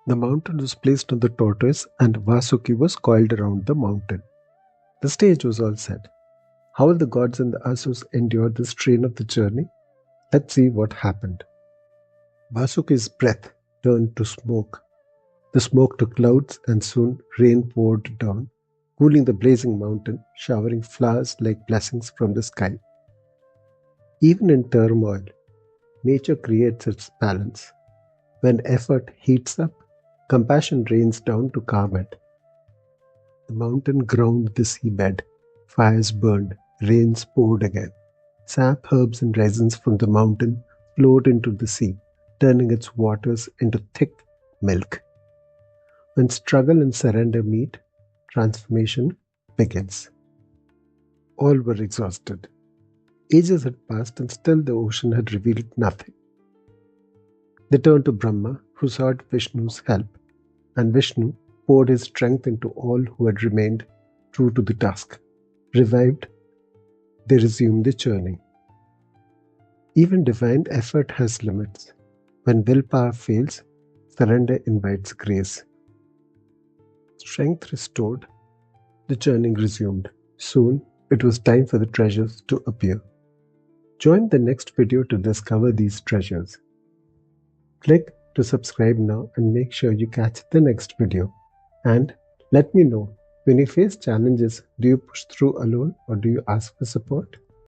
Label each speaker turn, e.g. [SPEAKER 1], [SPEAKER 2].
[SPEAKER 1] The mountain was placed on the tortoise and Vasuki was coiled around the mountain. The stage was all set. How will the gods and the Asuras endure the strain of the journey? Let's see what happened. Vasuki's breath turned to smoke. The smoke to clouds and soon rain poured down, cooling the blazing mountain, showering flowers like blessings from the sky. Even in turmoil, nature creates its balance. When effort heats up, compassion rains down to calm it. The mountain ground the seabed, fires burned, rains poured again. Sap, herbs and resins from the mountain flowed into the sea, turning its waters into thick milk. When struggle and surrender meet, transformation begins. All were exhausted. Ages had passed and still the ocean had revealed nothing. They turned to Brahma, who sought Vishnu's help, and Vishnu poured his strength into all who had remained true to the task. Revived, they resumed the churning. Even divine effort has limits. When willpower fails, surrender invites grace. Strength restored, the churning resumed. Soon, it was time for the treasures to appear. Join the next video to discover these treasures. Click to subscribe now and make sure you catch the next video. And let me know, when you face challenges, do you push through alone or do you ask for support?